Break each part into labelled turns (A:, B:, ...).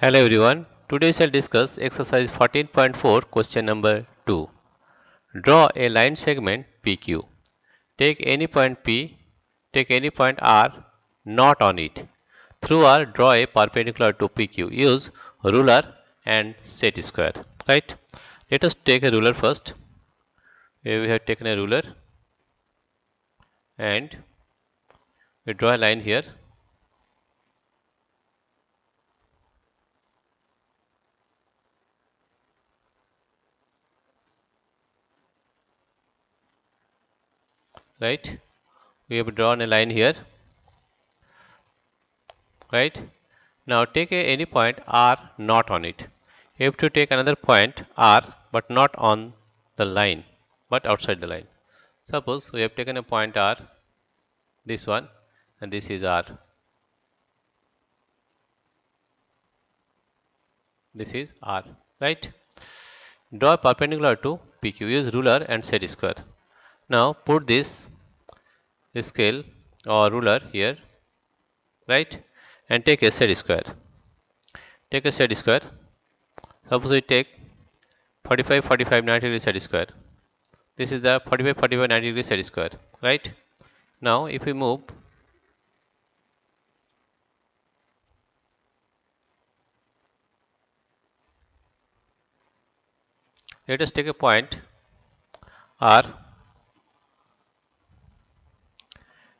A: Hello everyone. Today we shall discuss exercise 14.4 question number 2. Draw a line segment PQ. Take any point P, take any point R not on it. Through R, draw a perpendicular to PQ. Use ruler and set square. Right? Let us take a ruler first. Here we have taken a ruler and we draw a line here. Right? We have drawn a line here. Right? Now take any point R not on it. You have to take another point R but not on the line but outside the line. Suppose we have taken a point R, this one, and this is R. This is R, right? Draw perpendicular to PQ. Use ruler and set square. Now put this scale or ruler here, right? And take a set square. Take a set square. Suppose we take 45, 45, 90 degree set square. This is the 45, 45, 90 degree set square, right? Now if we move, let us take a point R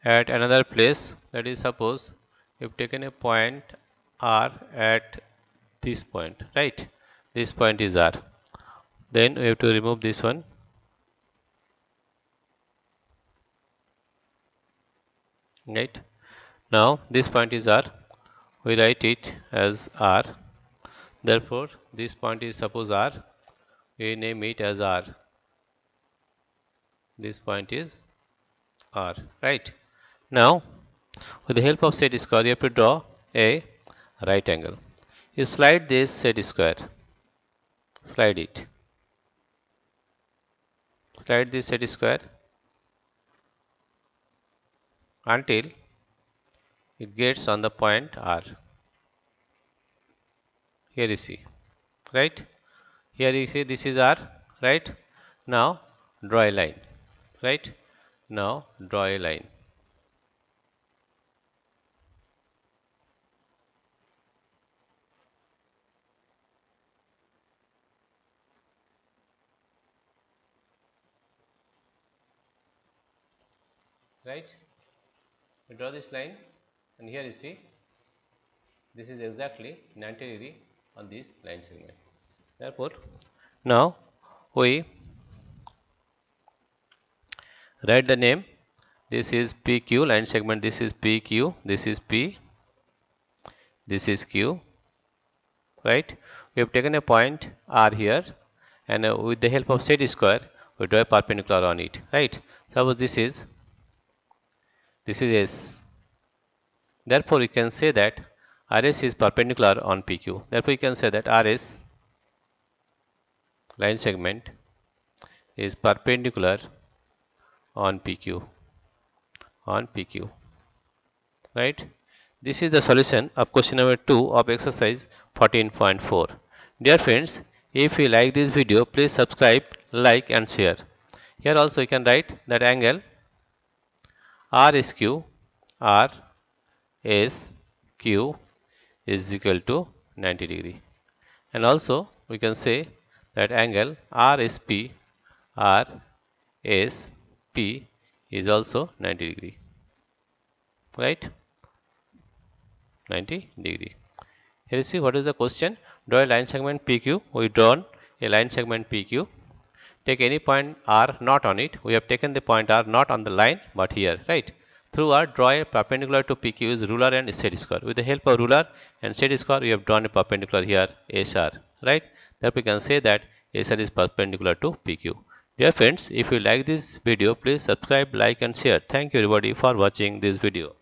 A: at another place. That is, suppose we have taken a point R at this point, right? This point is R. Then we have to remove this one. Right? Now this point is R. We write it as R. Therefore, this point is suppose R. We name it as R. This point is R. Right? Now, with the help of set square, you have to draw a right angle. You slide this set square. Slide it. Slide this set square until it gets on the point R. Here you see, right? Here you see this is R, right? Now draw a line, right? Now draw a line. Right? We draw this line, and here you see this is exactly 90 degree on this line segment. Therefore, now we write the name. This is PQ line segment. This is PQ. This is P. This is Q. Right? We have taken a point R here, and with the help of set square, we draw a perpendicular on it. Right? Suppose this is S. Therefore, we can say that RS is perpendicular on PQ. Therefore, we can say that RS line segment is perpendicular on PQ. Right? This is the solution of question number 2 of exercise 14.4. Dear friends, if you like this video, please subscribe, like and share. Here also you can write that angle RSQ is equal to 90 degree. And also we can say that angle RSP is also 90 degree. Right? 90 degree. Here you see what is the question. Draw a line segment PQ. We drawn a line segment PQ. Take any point R not on it. We have taken the point R not on the line but here, right? Through R, draw a perpendicular to PQ is ruler and set square. With the help of ruler and set square, we have drawn a perpendicular here SR, right? Therefore, we can say that SR is perpendicular to PQ. Dear friends, if you like this video, please subscribe, like and share. Thank you everybody for watching this video.